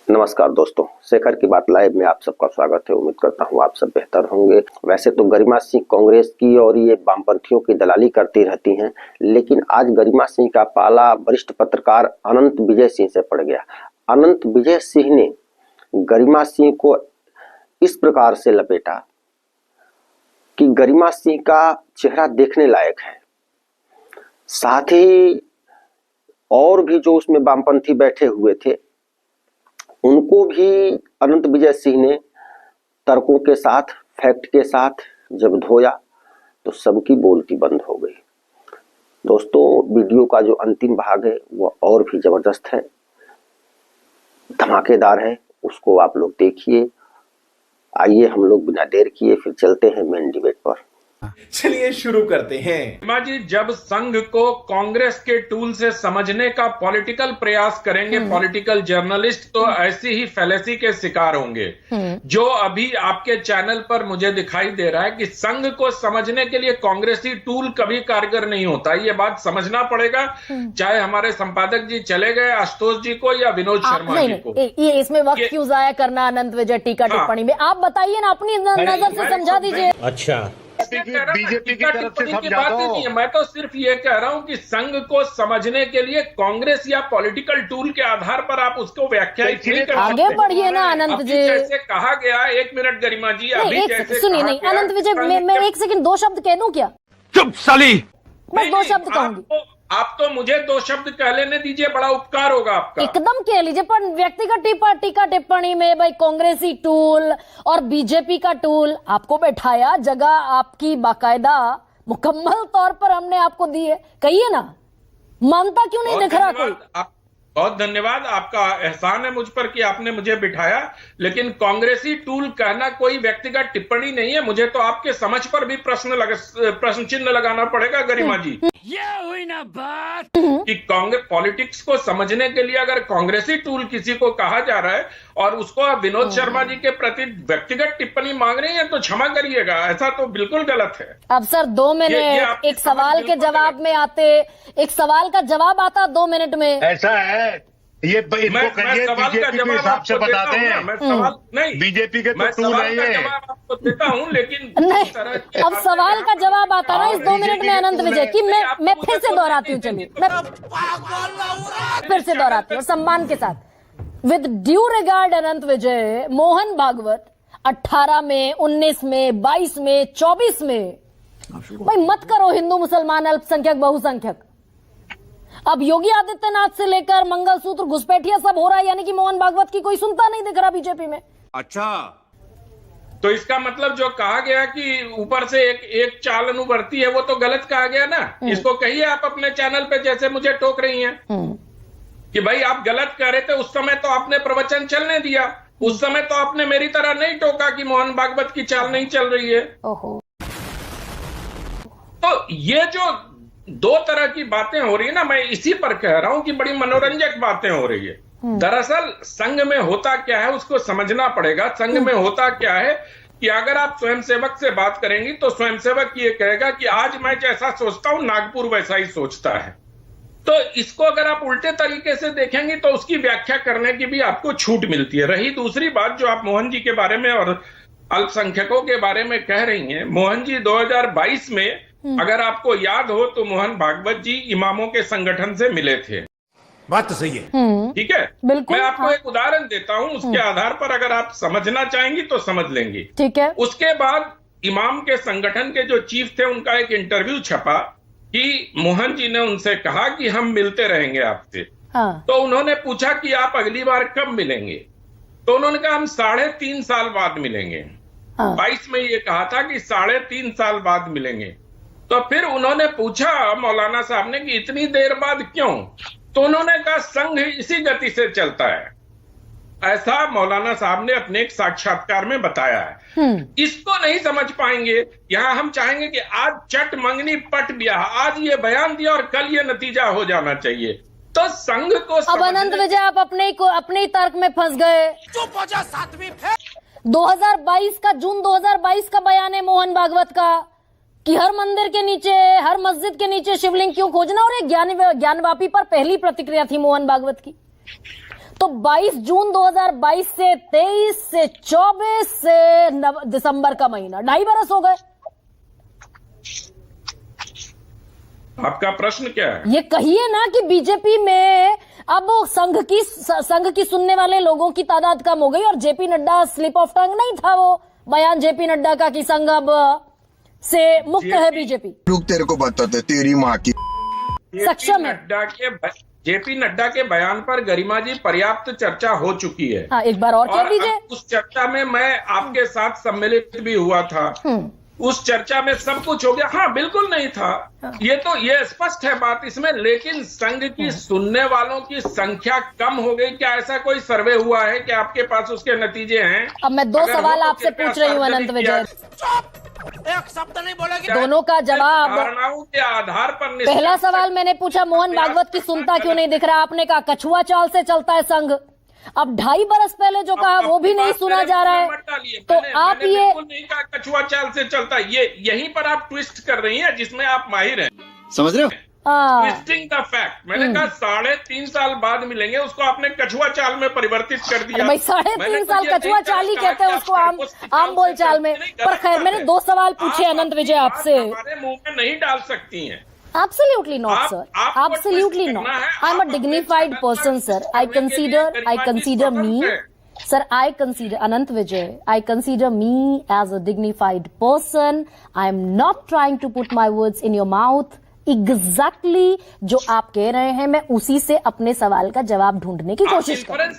नमस्कार दोस्तों, शेखर की बात लाइव में आप सबका स्वागत है। उम्मीद करता हूँ आप सब बेहतर होंगे। वैसे तो गरिमा सिंह कांग्रेस की और ये वामपंथियों की दलाली करती रहती हैं, लेकिन आज गरिमा सिंह का पाला वरिष्ठ पत्रकार अनंत विजय सिंह से पड़ गया। अनंत विजय सिंह ने गरिमा सिंह को इस प्रकार से लपेटा कि गरिमा सिंह का चेहरा देखने लायक है। साथ ही और भी जो उसमें वामपंथी बैठे हुए थे उनको भी अनंत विजय सिंह ने तर्कों के साथ, फैक्ट के साथ जब धोया तो सबकी बोलती बंद हो गई। दोस्तों, वीडियो का जो अंतिम भाग है वो और भी जबरदस्त है, धमाकेदार है, उसको आप लोग देखिए। आइए हम लोग बिना देर किए फिर चलते हैं मेन डिबेट पर। चलिए शुरू करते हैं। शर्मा जी, जब संघ को कांग्रेस के टूल से समझने का पॉलिटिकल प्रयास करेंगे पॉलिटिकल जर्नलिस्ट, तो ऐसी ही फैलेसी के शिकार होंगे जो अभी आपके चैनल पर मुझे दिखाई दे रहा है कि संघ को समझने के लिए कांग्रेसी टूल कभी कारगर नहीं होता। ये बात समझना पड़ेगा, चाहे हमारे संपादक जी चले गए आशुतोष जी को या विनोद शर्मा जी को। ये इसमें वक्त क्यों जाया करना अनंत विजय टीका टिप्पणी में? आप बताइए ना, अपनी नजर से समझा दीजिए। अच्छा, बीजेपी की तरफ से समझाता हूं। मैं तो सिर्फ ये कह रहा हूं कि संघ को समझने के लिए कांग्रेस या पॉलिटिकल टूल के आधार पर आप उसको व्याख्यायित नहीं कर आगे बढ़िए ना अनंत जी। जैसे कहा गया, एक मिनट गरिमा जी, अभी जैसे सुनिए, नहीं अनंत विजय, मैं एक सेकंड दो शब्द कह दूं क्या? चुप साली, बस दो शब्द कहूंगी। आप तो मुझे दो शब्द कह लेने दीजिए, बड़ा उपकार होगा आपका। एकदम कह लीजिए, पर व्यक्तिगत टीका टिप्पणी में भाई कांग्रेसी टूल और बीजेपी का टूल आपको बैठाया, जगह आपकी बाकायदा मुकम्मल तौर पर हमने आपको दी है, कहिए ना, मानता क्यों नहीं दिख रहा कोई? बहुत धन्यवाद, आपका एहसान है मुझ पर कि आपने मुझे बिठाया, लेकिन कांग्रेसी टूल कहना कोई व्यक्तिगत टिप्पणी नहीं है। मुझे तो आपके समझ पर भी प्रश्न चिन्ह लगाना पड़ेगा गरिमा जी। ये हुई ना बात कि कांग्रेस पॉलिटिक्स को समझने के लिए अगर कांग्रेसी टूल किसी को कहा जा रहा है और उसको आप विनोद शर्मा जी के प्रति व्यक्तिगत टिप्पणी मांग रही हैं, तो क्षमा करिएगा, ऐसा तो बिल्कुल गलत है। अब सर 2 मिनट एक सवाल के जवाब में आते, एक सवाल का जवाब आता 2 मिनट में। ऐसा है, ये मैं सवाल का जवाब आपको देता हूं, मैं सवाल नहीं, बीजेपी के मैं तो सवाल का जवाब आपको देता हूं, लेकिन नहीं, अब सवाल का जवाब आता ना इस 2 मिनट में अनंत विजय की। मैं फिर से दोहराती हूँ, चलिए मैं फिर से दोहराती हूँ सम्मान के साथ। विद ड्यू रिगार्ड अनंत विजय, मोहन भागवत 18 में, 19 में, 22 में, 24 में, भाई मत करो हिंदू मुसलमान अल्पसंख्यक बहुसंख्यक। अब योगी आदित्यनाथ से लेकर मंगलसूत्र घुसपैठिया सब हो रहा है, यानी कि मोहन भागवत की कोई सुनता नहीं दिख रहा बीजेपी में। अच्छा, तो इसका मतलब जो कहा गया कि ऊपर से एक चाल अनुवर्ती है, वो तो गलत कहा गया ना। इसको कहिए आप अपने चैनल पे, जैसे मुझे टोक रही हैं कि भाई आप गलत कह रहे थे, उस समय तो आपने प्रवचन चलने दिया, उस समय तो आपने मेरी तरह नहीं टोका कि मोहन भागवत की चाल नहीं चल रही है। ओहो। तो ये जो 2 तरह की बातें हो रही है ना, मैं इसी पर कह रहा हूं कि बड़ी मनोरंजक बातें हो रही है। दरअसल संघ में होता क्या है उसको समझना पड़ेगा। संघ में होता क्या है कि अगर आप स्वयंसेवक से बात करेंगी तो स्वयंसेवक ये कहेगा कि आज मैं जैसा सोचता हूं नागपुर वैसा ही सोचता है। तो इसको अगर आप उल्टे तरीके से देखेंगे तो उसकी व्याख्या करने की भी आपको छूट मिलती है। रही दूसरी बात जो आप मोहन जी के बारे में और अल्पसंख्यकों के बारे में कह रही हैं, मोहन जी 2022 में अगर आपको याद हो तो मोहन भागवत जी इमामों के संगठन से मिले थे। बात तो सही है, ठीक है, बिल्कुल। मैं आपको एक उदाहरण देता हूं, उसके आधार पर अगर आप समझना चाहेंगी तो समझ लेंगी। ठीक है। उसके बाद इमाम के संगठन के जो चीफ थे उनका एक इंटरव्यू छपा कि मोहन जी ने उनसे कहा कि हम मिलते रहेंगे आपसे। हाँ। तो उन्होंने पूछा कि आप अगली बार कब मिलेंगे? तो उन्होंने कहा हम 3.5 साल बाद मिलेंगे। हाँ। 22 में ये कहा था कि 3.5 साल बाद मिलेंगे। तो फिर उन्होंने पूछा मौलाना साहब ने कि इतनी देर बाद क्यों? तो उन्होंने कहा संघ इसी गति से चलता है, ऐसा मौलाना साहब ने अपने एक साक्षात्कार में बताया है। इसको नहीं समझ पाएंगे। यहां हम चाहेंगे कि आज चट मंगनी पट ब्याह, आज ये बयान दिया और कल ये नतीजा हो जाना चाहिए। तो संघ को अब अनंत विजय आप अपने ही तर्क में फंस गए। 2022 का जून 2022 का बयान है मोहन भागवत का कि हर मंदिर के नीचे, हर मस्जिद के नीचे शिवलिंग क्यों खोजना, और एक ज्ञानवापी पर पहली प्रतिक्रिया थी मोहन भागवत की तो 22 जून 2022 से 23 से 24 से दिसंबर का महीना, 2.5 बरस हो गए। आपका प्रश्न क्या है? ये कहिए ना कि बीजेपी में अब संघ की सुनने वाले लोगों की तादाद कम हो गई और JP Nadda slip of tongue नहीं था वो बयान जेपी नड्डा का कि संघ अब से मुक्त है बीजेपी। लोग तेरे को बताते तेरी माँ की सक्षम है। जेपी नड्डा के बयान पर गरिमा जी पर्याप्त चर्चा हो चुकी है। हाँ, एक बार और कह दीजिए। उस चर्चा में मैं आपके साथ सम्मिलित भी हुआ था। उस चर्चा में सब कुछ हो गया। हाँ, बिल्कुल नहीं था। ये स्पष्ट है बात इसमें। लेकिन संघ की सुनने वालों की संख्या कम हो गई। क्या ऐसा कोई सर्वे हुआ है कि आपके पास उसके नतीजे हैं? अब मैं 2 सवाल आपसे पूछ रही हूँ अनंत विजय, एक शब्द नहीं बोलेगी। दोनों का जवाब। धारणाओं के आधार पर पहला सवाल मैंने पूछा मोहन भागवत की सुनता क्यों नहीं दिख रहा, आपने कहा कछुआ चाल से चलता है संघ। अब 2.5 बरस पहले जो कहा वो भी नहीं सुना जा रहा है। तो आप ये बिल्कुल नहीं कहा कछुआ चाल से चलता। ये यहीं पर आप ट्विस्ट कर रही हैं जिसमें आप माहिर हैं। समझ रहे हो? Twisting the fact. मैंने कहा 3.5 साल बाद मिलेंगे, उसको आपने कछुआ चाल में परिवर्तित कर दिया। भाई 3.5 साल कछुआ चाल ही कहते हैं उसको, आम बोल चाल में। पर खैर मैंने 2 सवाल पूछे अनंत विजय आपसे। हमारे मुंह में नहीं डाल सकती हैं। Absolutely not, sir. Absolutely not. I'm a dignified person, sir. I consider me, sir, Anant Vijay, I consider me as a dignified person. I'm not trying to put my words in your mouth. Exactly जो आप कह रहे हैं मैं उसी से अपने सवाल का जवाब ढूंढने की कोशिश कर रही हूं।